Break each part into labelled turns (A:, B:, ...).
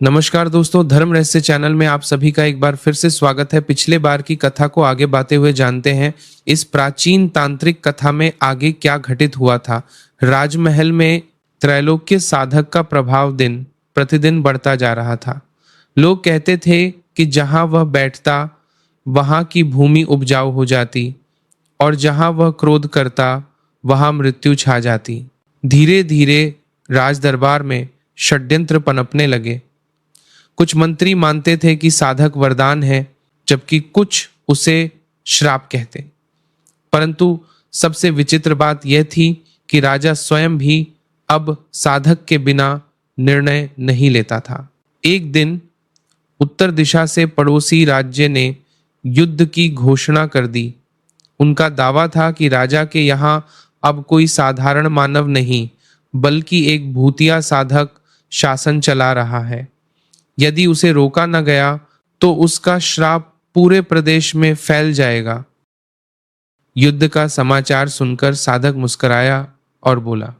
A: नमस्कार दोस्तों, धर्म रहस्य चैनल में आप सभी का एक बार फिर से स्वागत है। पिछले बार की कथा को आगे बढ़ाते हुए जानते हैं इस प्राचीन तांत्रिक कथा में आगे क्या घटित हुआ था। राजमहल में त्रैलोक्य साधक का प्रभाव दिन प्रतिदिन बढ़ता जा रहा था। लोग कहते थे कि जहां वह बैठता वहां की भूमि उपजाऊ हो जाती और जहां वह क्रोध करता वहां मृत्यु छा जाती। धीरे धीरे राज दरबार में षड्यंत्र पनपने लगे। कुछ मंत्री मानते थे कि साधक वरदान है, जबकि कुछ उसे श्राप कहते। परंतु सबसे विचित्र बात यह थी कि राजा स्वयं भी अब साधक के बिना निर्णय नहीं लेता था। एक दिन उत्तर दिशा से पड़ोसी राज्य ने युद्ध की घोषणा कर दी। उनका दावा था कि राजा के यहाँ अब कोई साधारण मानव नहीं, बल्कि एक भूतिया साधक शासन चला रहा है। यदि उसे रोका न गया तो उसका श्राप पूरे प्रदेश में फैल जाएगा। युद्ध का समाचार सुनकर साधक मुस्कुराया और बोला,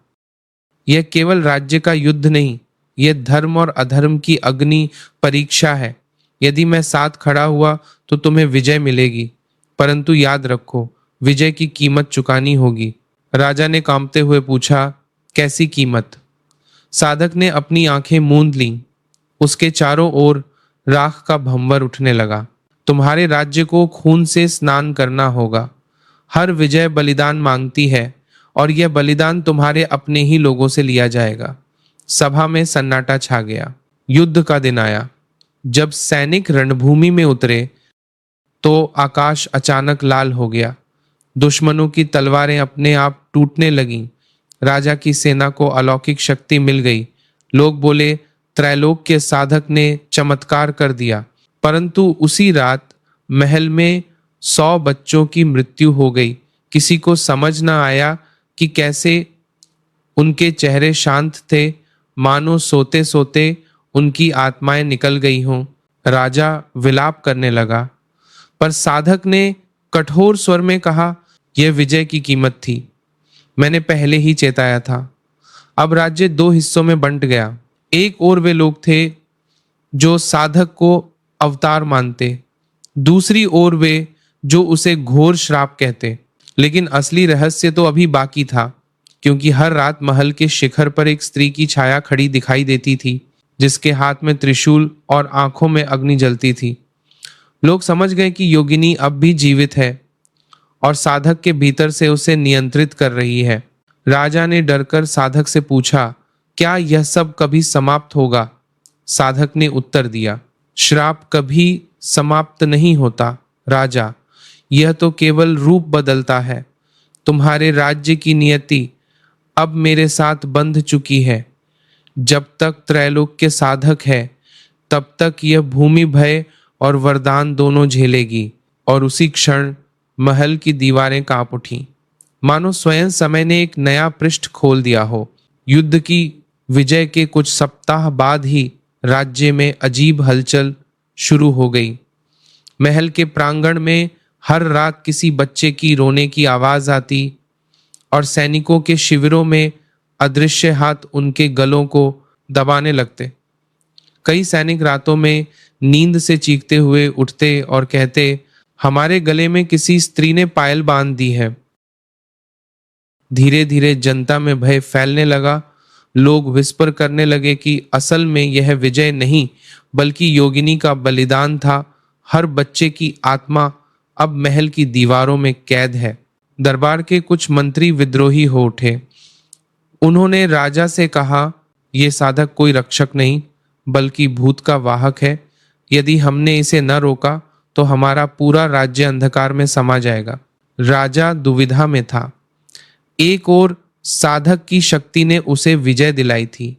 A: यह केवल राज्य का युद्ध नहीं, यह धर्म और अधर्म की अग्नि परीक्षा है। यदि मैं साथ खड़ा हुआ तो तुम्हें विजय मिलेगी, परंतु याद रखो, विजय की कीमत चुकानी होगी। राजा ने कांपते हुए पूछा, कैसी कीमत? साधक ने अपनी आंखें मूंद लीं। उसके चारों ओर राख का भंवर उठने लगा। तुम्हारे राज्य को खून से स्नान करना होगा। हर विजय बलिदान मांगती है और यह बलिदान तुम्हारे अपने ही लोगों से लिया जाएगा। सभा में सन्नाटा छा गया। युद्ध का दिन आया। जब सैनिक रणभूमि में उतरे तो आकाश अचानक लाल हो गया। दुश्मनों की तलवारें अपने आप टूटने लगीं। राजा की सेना को अलौकिक शक्ति मिल गई। लोग बोले, त्रैलोक के साधक ने चमत्कार कर दिया। परंतु उसी रात महल में 100 बच्चों की मृत्यु हो गई। किसी को समझ न आया कि कैसे। उनके चेहरे शांत थे, मानो सोते सोते उनकी आत्माएं निकल गई हों। राजा विलाप करने लगा, पर साधक ने कठोर स्वर में कहा, यह विजय की कीमत थी। मैंने पहले ही चेताया था। अब राज्य 2 हिस्सों में बंट गया। एक ओर वे लोग थे जो साधक को अवतार मानते, दूसरी ओर वे जो उसे घोर श्राप कहते। लेकिन असली रहस्य तो अभी बाकी था, क्योंकि हर रात महल के शिखर पर एक स्त्री की छाया खड़ी दिखाई देती थी, जिसके हाथ में त्रिशूल और आंखों में अग्नि जलती थी। लोग समझ गए कि योगिनी अब भी जीवित है और साधक के भीतर से उसे नियंत्रित कर रही है। राजा ने डरकर साधक से पूछा, क्या यह सब कभी समाप्त होगा? साधक ने उत्तर दिया, श्राप कभी समाप्त नहीं होता राजा, यह तो केवल रूप बदलता है। तुम्हारे राज्य की नियति अब मेरे साथ बंध चुकी है। जब तक त्रैलोक के साधक है, तब तक यह भूमि भय और वरदान दोनों झेलेगी। और उसी क्षण महल की दीवारें कांप उठी, मानो स्वयं समय ने एक नया पृष्ठ खोल दिया हो। युद्ध की विजय के कुछ सप्ताह बाद ही राज्य में अजीब हलचल शुरू हो गई। महल के प्रांगण में हर रात किसी बच्चे की रोने की आवाज आती और सैनिकों के शिविरों में अदृश्य हाथ उनके गलों को दबाने लगते। कई सैनिक रातों में नींद से चीखते हुए उठते और कहते, हमारे गले में किसी स्त्री ने पायल बांध दी है। धीरे धीरे जनता में भय फैलने लगा। लोग विस्पर करने लगे कि असल में यह विजय नहीं, बल्कि योगिनी का बलिदान था। हर बच्चे की आत्मा अब महल की दीवारों में कैद है। दरबार के कुछ मंत्री विद्रोही हो उठे। उन्होंने राजा से कहा, यह साधक कोई रक्षक नहीं, बल्कि भूत का वाहक है। यदि हमने इसे न रोका तो हमारा पूरा राज्य अंधकार में समा जाएगा। राजा दुविधा में था। एक ओर साधक की शक्ति ने उसे विजय दिलाई थी,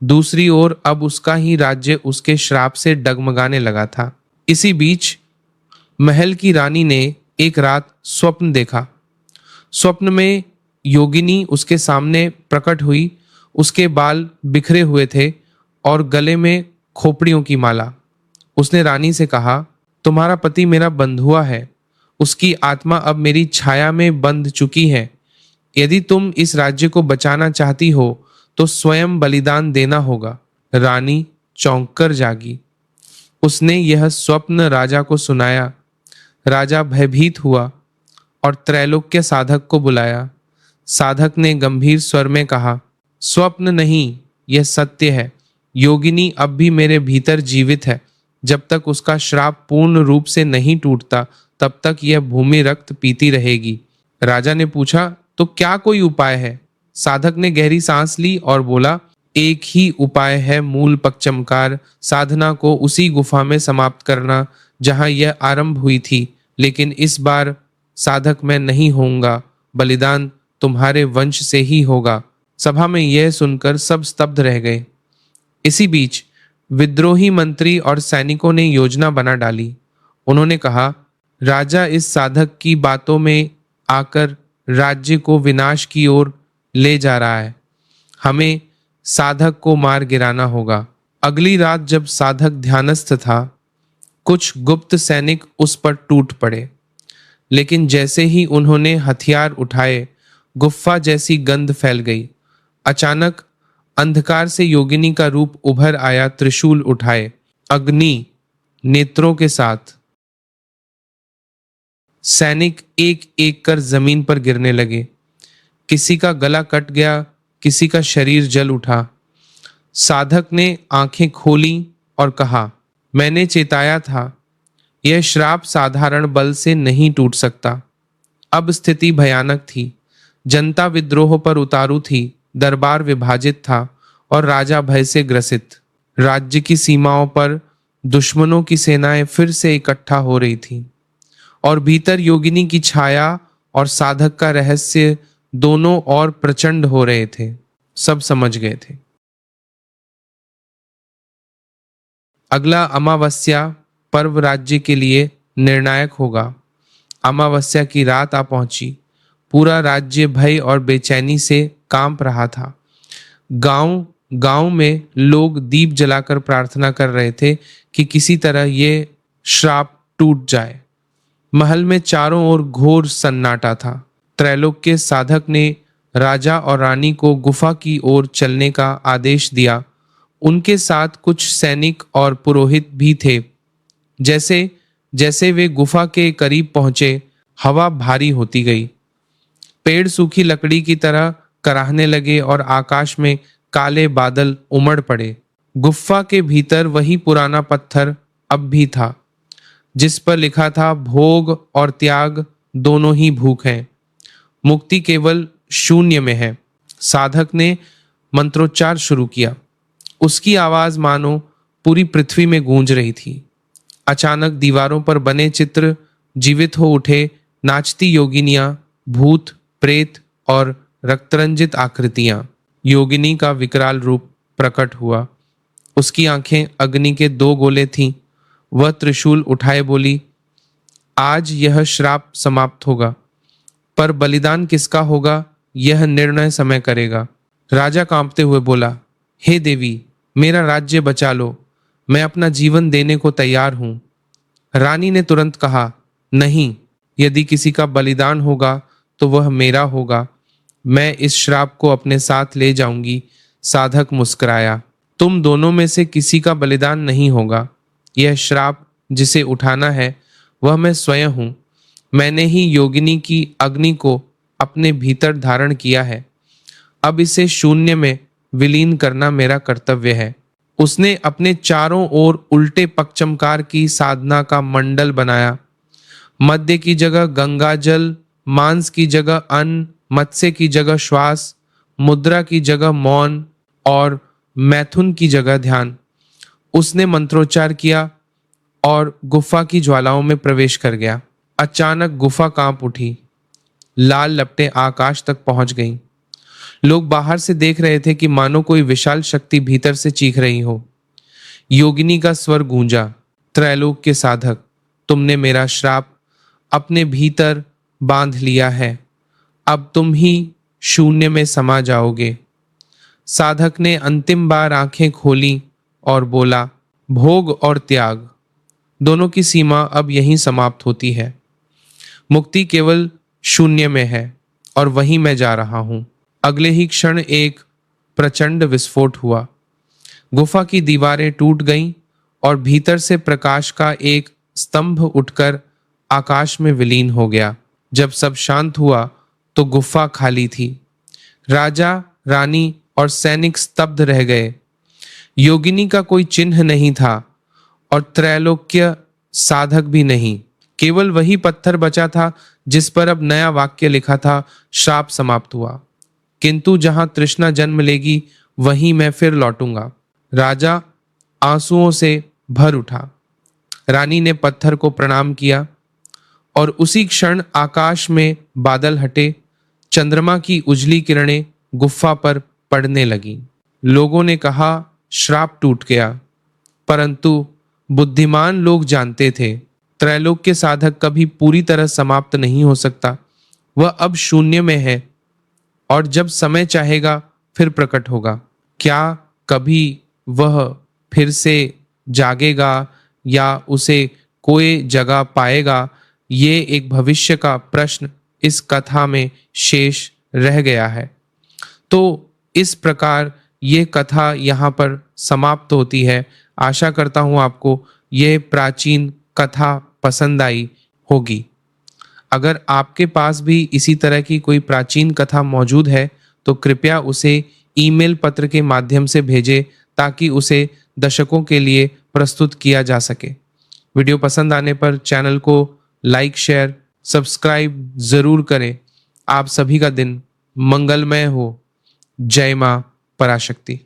A: दूसरी ओर अब उसका ही राज्य उसके श्राप से डगमगाने लगा था। इसी बीच महल की रानी ने एक रात स्वप्न देखा। स्वप्न में योगिनी उसके सामने प्रकट हुई। उसके बाल बिखरे हुए थे और गले में खोपड़ियों की माला। उसने रानी से कहा, तुम्हारा पति मेरा बंधुआ है, उसकी आत्मा अब मेरी छाया में बंध चुकी है। यदि तुम इस राज्य को बचाना चाहती हो तो स्वयं बलिदान देना होगा। रानी चौंक कर जागी। उसने यह स्वप्न राजा को सुनाया। राजा भयभीत हुआ और त्रैलोक्य साधक को बुलाया। साधक ने गंभीर स्वर में कहा, स्वप्न नहीं, यह सत्य है। योगिनी अब भी मेरे भीतर जीवित है। जब तक उसका श्राप पूर्ण रूप से नहीं टूटता तब तक यह भूमि रक्त पीती रहेगी। राजा ने पूछा, तो क्या कोई उपाय है? साधक ने गहरी सांस ली और बोला, एक ही उपाय है मूल पक्षमकार साधना को उसी गुफा में समाप्त करना जहां यह आरंभ हुई थी। लेकिन इस बार साधक मैं नहीं होऊंगा, बलिदान तुम्हारे वंश से ही होगा। सभा में यह सुनकर सब स्तब्ध रह गए। इसी बीच विद्रोही मंत्री और सैनिकों ने योजना बना डाली। उन्होंने कहा, राजा इस साधक की बातों में आकर राज्य को विनाश की ओर ले जा रहा है। हमें साधक को मार गिराना होगा। अगली रात जब साधक ध्यानस्थ था, कुछ गुप्त सैनिक उस पर टूट पड़े। लेकिन जैसे ही उन्होंने हथियार उठाए, गुफ्फा जैसी गंध फैल गई। अचानक अंधकार से योगिनी का रूप उभर आया, त्रिशूल उठाए, अग्नि नेत्रों के साथ। सैनिक एक एक कर जमीन पर गिरने लगे। किसी का गला कट गया, किसी का शरीर जल उठा। साधक ने आंखें खोली और कहा, मैंने चेताया था, यह श्राप साधारण बल से नहीं टूट सकता। अब स्थिति भयानक थी। जनता विद्रोह पर उतारू थी, दरबार विभाजित था और राजा भय से ग्रसित। राज्य की सीमाओं पर दुश्मनों की सेनाएं फिर से इकट्ठा हो रही थी और भीतर योगिनी की छाया और साधक का रहस्य दोनों और प्रचंड हो रहे थे। सब समझ गए थे। अगला अमावस्या पर्व राज्य के लिए निर्णायक होगा। अमावस्या की रात आ पहुंची। पूरा राज्य भय और बेचैनी से कांप रहा था। गांव गांव में लोग दीप जलाकर प्रार्थना कर रहे थे कि किसी तरह ये श्राप टूट जाए। महल में चारों ओर घोर सन्नाटा था। त्रैलोक्य साधक ने राजा और रानी को गुफा की ओर चलने का आदेश दिया। उनके साथ कुछ सैनिक और पुरोहित भी थे। जैसे जैसे वे गुफा के करीब पहुंचे, हवा भारी होती गई। पेड़ सूखी लकड़ी की तरह कराहने लगे और आकाश में काले बादल उमड़ पड़े। गुफा के भीतर वही पुराना पत्थर अब भी था, जिस पर लिखा था, भोग और त्याग दोनों ही भूख हैं, मुक्ति केवल शून्य में है। साधक ने मंत्रोच्चार शुरू किया। उसकी आवाज मानो पूरी पृथ्वी में गूंज रही थी। अचानक दीवारों पर बने चित्र जीवित हो उठे। नाचती योगिनियां, भूत, प्रेत और रक्तरंजित आकृतियां। योगिनी का विकराल रूप प्रकट हुआ। उसकी आंखें अग्नि के 2 गोले थीं। वह त्रिशूल उठाए बोली, आज यह श्राप समाप्त होगा, पर बलिदान किसका होगा यह निर्णय समय करेगा। राजा कांपते हुए बोला, हे देवी, मेरा राज्य बचा लो, मैं अपना जीवन देने को तैयार हूं। रानी ने तुरंत कहा, नहीं, यदि किसी का बलिदान होगा तो वह मेरा होगा। मैं इस श्राप को अपने साथ ले जाऊंगी। साधक मुस्कुराया, तुम दोनों में से किसी का बलिदान नहीं होगा। यह श्राप जिसे उठाना है वह मैं स्वयं हूं। मैंने ही योगिनी की अग्नि को अपने भीतर धारण किया है। अब इसे शून्य में विलीन करना मेरा कर्तव्य है। उसने अपने चारों ओर उल्टे पक्षमकार की साधना का मंडल बनाया। मध्य की जगह गंगा जल, मांस की जगह अन्न, मत्स्य की जगह श्वास, मुद्रा की जगह मौन और मैथुन की जगह ध्यान। उसने मंत्रोच्चार किया और गुफा की ज्वालाओं में प्रवेश कर गया। अचानक गुफा कांप उठी। लाल लपटें आकाश तक पहुंच गईं। लोग बाहर से देख रहे थे कि मानो कोई विशाल शक्ति भीतर से चीख रही हो। योगिनी का स्वर गूंजा, त्रैलोक के साधक, तुमने मेरा श्राप अपने भीतर बांध लिया है। अब तुम ही शून्य में समा जाओगे। साधक ने अंतिम बार आंखें खोली और बोला, भोग और त्याग दोनों की सीमा अब यहीं समाप्त होती है। मुक्ति केवल शून्य में है और वहीं मैं जा रहा हूं। अगले ही क्षण एक प्रचंड विस्फोट हुआ। गुफा की दीवारें टूट गईं और भीतर से प्रकाश का एक स्तंभ उठकर आकाश में विलीन हो गया। जब सब शांत हुआ तो गुफा खाली थी। राजा, रानी और सैनिक स्तब्ध रह गए। योगिनी का कोई चिन्ह नहीं था और त्रैलोक्य साधक भी नहीं। केवल वही पत्थर बचा था जिस पर अब नया वाक्य लिखा था, श्राप समाप्त हुआ, किंतु जहां तृष्णा जन्म लेगी वहीं मैं फिर लौटूंगा। राजा आंसुओं से भर उठा। रानी ने पत्थर को प्रणाम किया और उसी क्षण आकाश में बादल हटे। चंद्रमा की उजली किरणें गुफा पर पड़ने लगीं। लोगों ने कहा, श्राप टूट गया, परंतु बुद्धिमान लोग जानते थे त्रैलोक्य साधक कभी पूरी तरह समाप्त नहीं हो सकता। वह अब शून्य में है और जब समय चाहेगा फिर प्रकट होगा। क्या कभी वह फिर से जागेगा या उसे कोई जगह पाएगा, ये एक भविष्य का प्रश्न इस कथा में शेष रह गया है। तो इस प्रकार ये कथा यहाँ पर समाप्त होती है। आशा करता हूँ आपको ये प्राचीन कथा पसंद आई होगी। अगर आपके पास भी इसी तरह की कोई प्राचीन कथा मौजूद है तो कृपया उसे ईमेल पत्र के माध्यम से भेजें ताकि उसे दर्शकों के लिए प्रस्तुत किया जा सके। वीडियो पसंद आने पर चैनल को लाइक, शेयर, सब्सक्राइब जरूर करें। आप सभी का दिन मंगलमय हो। जय मां पराशक्ति।